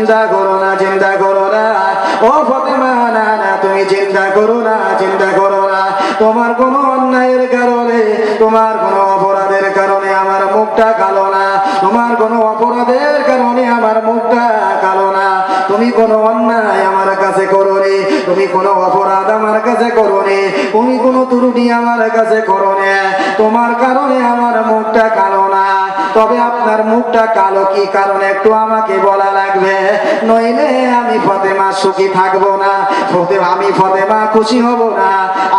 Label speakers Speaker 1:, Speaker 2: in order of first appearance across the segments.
Speaker 1: চিন্তা করো না, চিন্তা করো না। ও ফাতেমা, না না, তুমি চিন্তা করো না, চিন্তা করো না। তোমার কোনো অন্যায়ের কারণে, তোমার কোনো অপরাধের কারণে আমার মুখটা কালো না। তোমার কোনো অপরাধের কারণে আমার মুখটা কালো না। তুমি কোনো অন্যায় আমার কাছে করোনি, তুমি কোনো অপরাধ আমার কাছে করোনি, তুমি কোনো ত্রুটি আমার কাছে করোনি। তোমার কারণে আমার মুখটা কালো না। তবে আপনার মুখটা কালো কি কারণে একটু আমাকে বলা লাগবে, নইলে আমি ফাতেমা সুখী থাকবো না, আমি ফাতেমা খুশি হব না।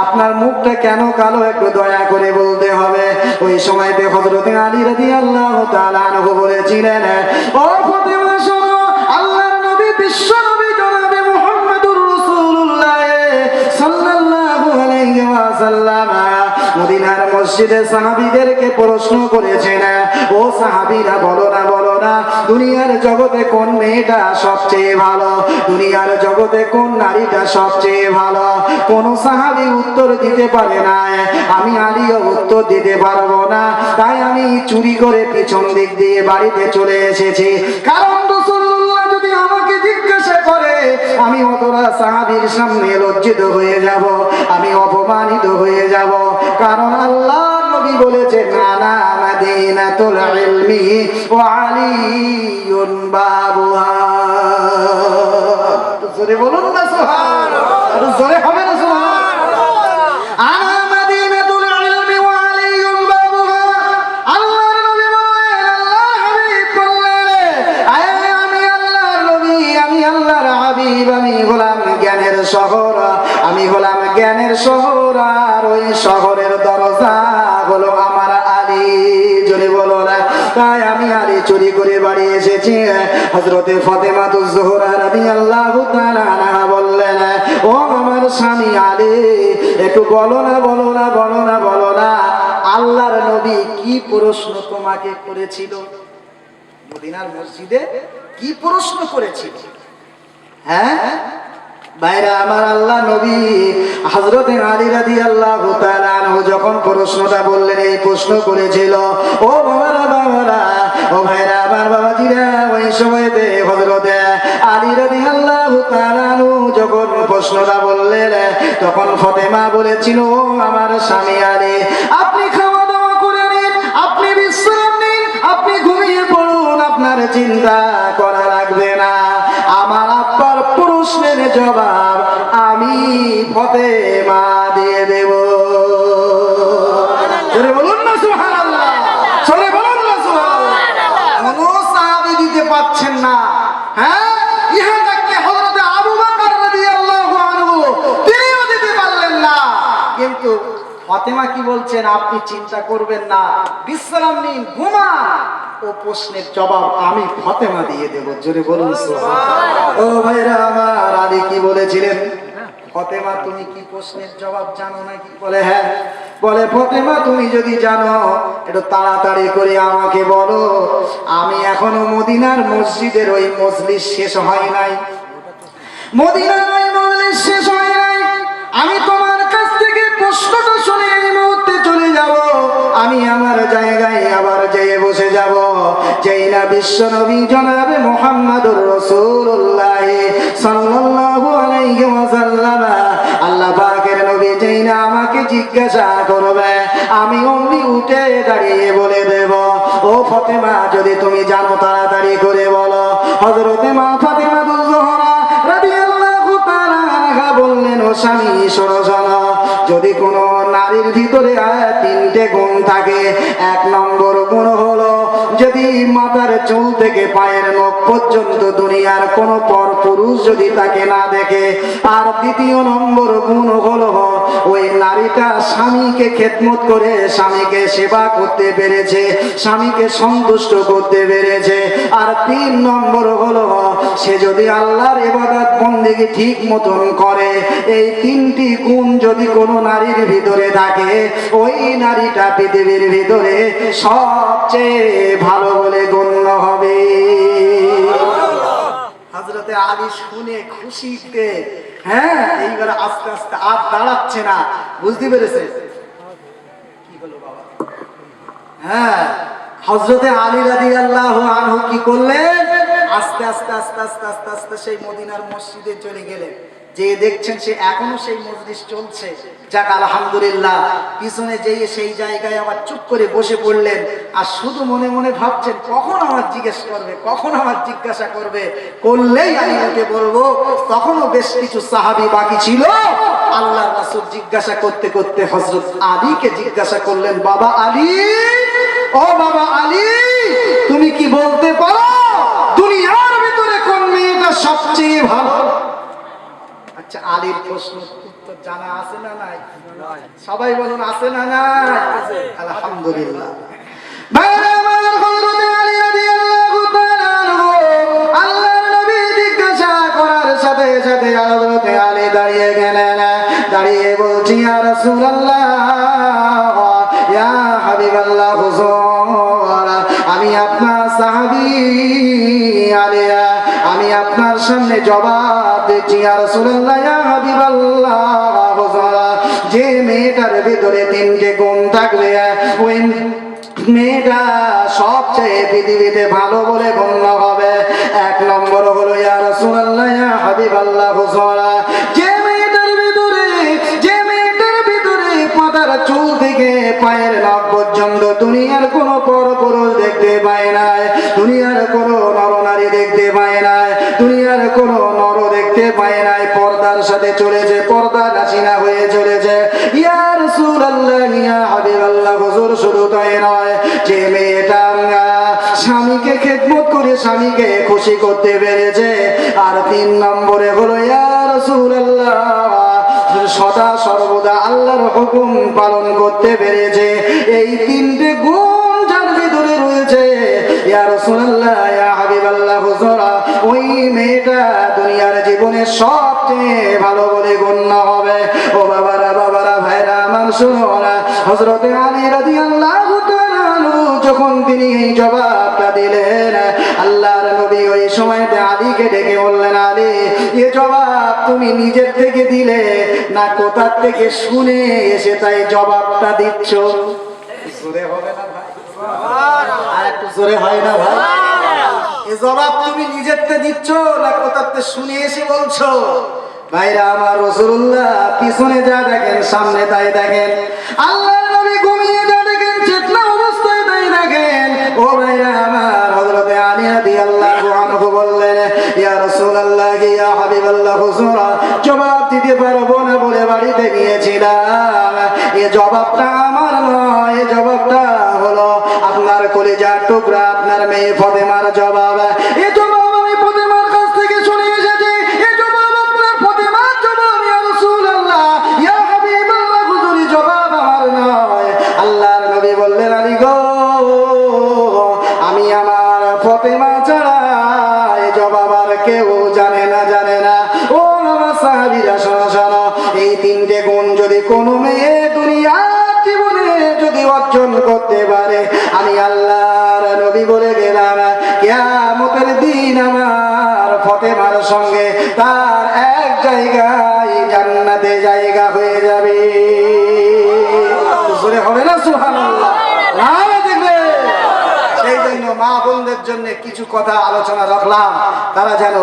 Speaker 1: আপনার মুখটা কেন কালো একটু দয়া করে বলতে হবে। ওই সময়তে হযরত আলী রাদিয়াল্লাহু তাআলা আনহু বলেছিলেন, ও ফাতেমা শোনো, আল্লাহর নবী বিশ্ব নবী জনাবে মুহাম্মদুর রাসূলুল্লাহ সাল্লাল্লাহু আলাইহি ওয়াসাল্লাম মদিনার মসজিদে সাহাবীদেরকে প্রশ্ন করেছেন, ও সাহাবীরা বলো না, বলো না, দুনিয়ার জগতে কোন মেয়েটা সবচেয়ে ভালো, দুনিয়ার জগতে কোন নারীটা সবচেয়ে ভালো। কোন সাহাবী উত্তর দিতে পারে না, আমি আলীও উত্তর দিতে পারবো না। তাই আমি চুরি করে পিছন দিক দিয়ে বাড়িতে চলে এসেছি, কারণ রাসূলুল্লাহ যদি আমাকে জিজ্ঞাসা করে আমি অতরা সাহাবীর সামনে লজ্জিত হয়ে যাব, আমি অপমানিত হয়ে যাব। কারণ আল্লাহ নবী বলেছেন, না মাদিনাতুল ইলমি ওয়া আলিয়ুন বাবুহা। জোরে বলুন না সুবহানাল্লাহ, জোরে হবে না সুবহানাল্লাহ। আনা মাদিনাতুল ইলমি ওয়া আলিয়ুন বাবুহা। আল্লাহর নবী বলেন, আল্লাহ হাবিব বললেন, আমি আল্লাহর নবী, আমি আল্লাহর হাবিব, আমি হলাম জ্ঞানের শহর, আমি হলাম জ্ঞানের শহর, আর ওই শহরের দরজা হলো আমার আলী। জোরে বলো না। তাই আমি আলী চুরি করে বাড়ি এসেছি। হযরতে ফাতেমাতুজ জোহরা রাদিয়াল্লাহু তাআলা আনহা বললেন, ও আমার স্বামী আলী, একটু বলো না, বলো না, বলো না, বলো না, আল্লাহর নবী কি প্রশ্ন তোমাকে করেছিল? মদিনার মসজিদে কি প্রশ্ন করেছিল? হ্যাঁ ভাইরা আমার, আল্লাহ নবী হযরতে আলী রাদিয়াল্লাহু তাআলা আনহু যখন প্রশ্নটা বললেন, এই প্রশ্ন করেছিল, ও বাবারা, বাবারা, ও ভাইরা আমার, বাবাজিরা, ওই সময়তে হযরতে আলী রাদিয়াল্লাহু তাআলা আনহু যখন প্রশ্নটা বললেন, তখন ফাতেমা বলেছিল, ও আমার স্বামী আলী, আপনি খাওয়া দাওয়া করে নিন, আপনি বিশ্রাম নিন, আপনি ঘুমিয়ে পড়ুন, আপনার চিন্তা করা লাগবে না। আমার আব্বার প্রশ্নের জবাব আমি ফাতেমা দিয়ে দেব। জোরে বলুন না সুবহানাল্লাহ, জোরে বলুন না সুবহানাল্লাহ। কোন সাহাবী দিতে পারছেন না। হ্যাঁ, ইহা তাকে হযরতে আবু বকর রাদিয়াল্লাহু আনহু তিনিও দিতে পারলেন না। কিন্তু ফাতেমা কি বলছেন, আপনি চিন্তা করবেন না, বিশ্রাম নিন, ঘুমান, ও প্রশ্নের জবাব আমি ফাতেমা দিয়ে দেব। জোরে বলুন সুবহানাল্লাহ। ও ভাইরা আমার, আলী কি বলেছিলেন, ফাতেমা তুমি কি প্রশ্নের জবাব জানো নাকি? বলে হ্যাঁ। বলে, ফাতেমা তুমি যদি জানো একটু তাড়াতাড়ি করে আমাকে বলো, আমি এখনো মদিনার মসজিদের ওই মজলিস শেষ হয় নাই, মদিনার ওই মজলিস শেষ হয় নাই, আমি তোমার কাছ থেকে প্রশ্নটা শুনে এই মুহূর্তে চলে যাব, আমি আমার জায়গায় আবার যেয়ে বসে যাব, যেই না বিশ্ব নবী জনাবে মুহাম্মদুর রাসূলুল্লাহ সাল্লাল্লাহু আলাইহি ওয়াসাল্লাম, আল্লাহ পাকের নবী যেই না আমাকে জিজ্ঞাসা করবে, আমি অমনি উঠে দাঁড়িয়ে বলে দেব, ও ফাতেমা যদি তুমি জানো তাড়াতাড়ি করে বলো। হযরতে মা ফাতেমাতুজ জোহরা রাদিয়াল্লাহু তাআলা আনহা বললেন, ও স্বামী শোনো, শোনো, যদি কোনো নারীর ভিতরে তিনটে গুণ থাকে, এক নম্বর গুণ হলো যদি মাথার চুল থেকে পায়ের নখ পর্যন্ত দুনিয়ার কোনো পর পুরুষ যদি তাকে না দেখে, আর দ্বিতীয় নম্বর গুণ হলো ওই নারীটা স্বামীকে খেদমত করে স্বামীকে সেবা করতে পেরেছে, স্বামীকে সন্তুষ্ট করতে পেরেছে, আর তিন নম্বর হলো সে যদি আল্লাহর ইবাদত বন্দেগী ঠিক মতন করে। এই তিনটি গুণ যদি কোনো নারীর ভিতরে থাকে, ওই নারীটা পৃথিবীর ভিতরে সবচেয়ে ভালো বলে গণ্য হবে। হযরতে আলী শুনে খুশিতে, হ্যাঁ, এইবার আস্তে আস্তে আর দাঁড়াচ্ছে না, বুঝতে পেরেছে কি হলো বাবা। হ্যাঁ, হযরতে আলী রাদিয়াল্লাহু আনহু কি করলেন, আস্তে আস্তে আস্তে আস্তে আস্তে আস্তে সেই মদিনার মসজিদে চলে গেলেন। যে দেখছেন সে এখনো সেই মজলিস চলছে। যাক আলহামদুলিল্লাহ। পিছনে যেয়ে সেই জায়গায় আবার চুপ করে বসে পড়লেন, আর শুধু মনে মনে ভাবছেন কখন আমার জিজ্ঞেস করবে, কখন আমার জিজ্ঞাসা করবে, করলেই আমি ওকে বলবো। তখনও বেশ কিছু সাহাবী বাকি ছিল। আল্লাহর রাসূল জিজ্ঞাসা করতে করতে হযরত আলীকে জিজ্ঞাসা করলেন, বাবা আলী, ও বাবা আলী, তুমি কি বলতে পারো দুনিয়ার ভিতরে কোন মেয়েটা সবচেয়ে ভালো? আচ্ছা, আলীর প্রশ্ন উত্তর জানা আছে না নাই? সবাই বলুন আছে না নাই? আলহামদুলিল্লাহ। ভাইরা আমার, হযরত আলী রাদিয়াল্লাহু তাআলা আনহু আল্লাহর নবী জিজ্ঞাসা করার সাথে সাথে হযরত আলী দাঁড়িয়ে গেলেন। দাঁড়িয়ে বলছি, ইয়া রাসূলুল্লাহ, ইয়া হাবিবাল্লাহ, হুজুর, আমি আপনার সাহাবী আলী, আমি আপনার সামনে জবাব দিচ্ছি। ইয়া রাসূলুল্লাহ, ইয়া হাবিবাল্লাহ, হুজুর, যে মেয়েটার ভিতরে তিনটে গুণ থাকবে ওই মেয়েটা সবচেয়ে পৃথিবীতে ভালো বলে গণ্য হবে। এক নম্বর হলো, ইয়া রাসূলুল্লাহ, ইয়া হাবিবাল্লাহ, হুজুর, যে মেয়েটার ভিতরে মাথার চুল থেকে পায়ের নখ পর্যন্ত দুনিয়ার কোনো পরপুরুষ দেখতে পায় নাই, দুনিয়ার কোনো নরনারী দেখতে পায় নাই, দুনিয়ার কোনো নর দেখতে পায় নাই, পর্দার সাথে চলেছে, পর্দা নাসিনা হয়ে চলেছে। ইয়া রাসূলুল্লাহ, ইয়া হাবিবাল্লাহ, হুজুর, শুধু তাই নয়, যে মেয়েটা স্বামীকে খেদমত করে স্বামীকে খুশি করতে পেরেছে। আর তিন নম্বরে হলো, ইয়া রাসূলুল্লাহ, সদা সর্বদা আল্লাহর হুকুম পালন করতে পেরেছে। এই তিনটে গুণ যার ভিতরে রয়েছে, ইয়া রাসূলুল্লাহ, ইয়া হাবিবাল্লাহ, হুজুর, ওই মেয়েটা দুনিয়ার জীবনে সবচেয়ে ভালো বলে গণ্য হবে। ও বাবারা, ভাইরা আমার, শুনো না, হযরত আলী রাদিয়াল্লাহু তাআলা আনহু যখন তিনি এই জবাবটা দিলেন, আল্লাহর নবী ওই সময়তে আলীকে ডেকে বললেন, আলী, এ জবাব তুমি নিজের থেকে দিলে না কোথার থেকে শুনে এসে তাই জবাবটা দিচ্ছ? জোরে হবে না ভাই? আর একটু জোরে হয় না ভাই? এ জবাব তুমি নিজের থেকে দিচ্ছ না কোথার থেকে শুনে এসে বলছো? ভাইরা আমার, রাসূলুল্লাহ পিছনে যা দেখেন, সামনে তাই দেখেন। আল্লাহর নবী ঘুমিয়ে যা দেখেন, চেতনা অবস্থায় তাই দেখেন। ও ভাইরা আমার, হযরত আলী রাদিয়াল্লাহু আনহু বললেন, ইয়া রাসূলুল্লাহ, ইয়া হাবিবাল্লাহ, হুজুর, জবাব দিতে পারবো না বলে বাড়িতে গিয়েছিলাম। এই জবাবটা আমার নয়, এই জবাবটা হলো আপনার কলিজার টুকরা আপনার মেয়ে ফাতেমার জবাব। এই জবাব আমি ফাতেমার কাছ থেকে শুনে এসেছি। এই জবাব আপনার ফাতেমার জবাব। ইয়া রাসূলুল্লাহ, ইয়া হাবিবাল্লাহ, হুজুর, জবাব আমার নয়। আল্লাহর নবী বললেন, আলী গো, আমি আমার ফাতেমা ছাড়া এই জবাব আর কেউ জানে না। ও আমার সাহাবীরা, শোনো, এই তিনটে গুণ যদি কোনো মেয়ে দুনিয়ার জীবনে যদি অর্জন করতে পারে, আমি আল্লাহর নবী বলে গেলাম, কিয়ামতের দিন আমার ফাতেমার সঙ্গে তার এক জায়গায় জান্নাতে জায়গা হয়ে যাবে। জোরে হবে না সুবহানাল্লাহ? সেই জন্য মা বোনদের জন্য কিছু কথা আলোচনা রাখলাম, তারা যেন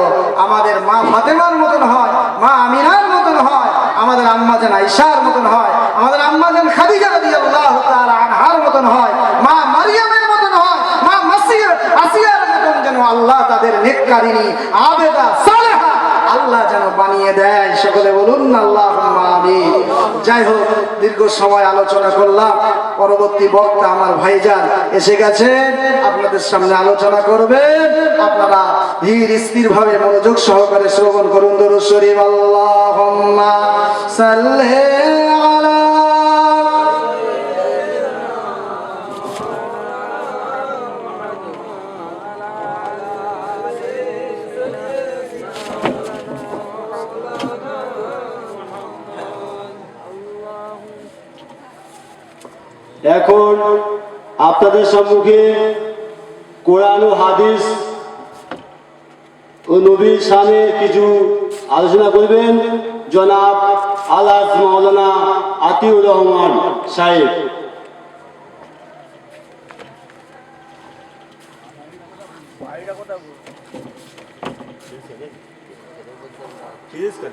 Speaker 1: আমাদের মা ফাতেমার মতন হয়, মা আমিনার মতন হয়, আমাদের আম্মা জান আয়েশার মতন হয়, আমাদের আম্মা জান খাদিজা রাদিয়াল্লাহু তাআলা আনহার মতন হয়, মা মারিয়ামের মতন হয়, মা আসিয়ার মতন যেন আল্লাহ তাদের নেককারিনী, আবেদা, সালেহা আল্লাহ যেন বানিয়ে দেয়। সকলে বলুন আল্লাহুম্মা আমিন। যাই হোক, দীর্ঘ সময় আলোচনা করলাম। পরবর্তী বক্তা আমার ভাইজান এসে গেছেন, আপনাদের সামনে আলোচনা করবেন। আপনারা ধীর স্থির ভাবে মনোযোগ সহকারে শ্রবণ করুন। দরুদ শরীফ, আল্লাহুম্মা সাল্লি আলা।
Speaker 2: এখন আপনাদের সম্মুখে কোরআন ও হাদিস ও নবীর শানে কিছু আলোচনা করবেন জনাব আলহাজ মাওলানা আতিউর রহমান সাহেব। ঠিক আছে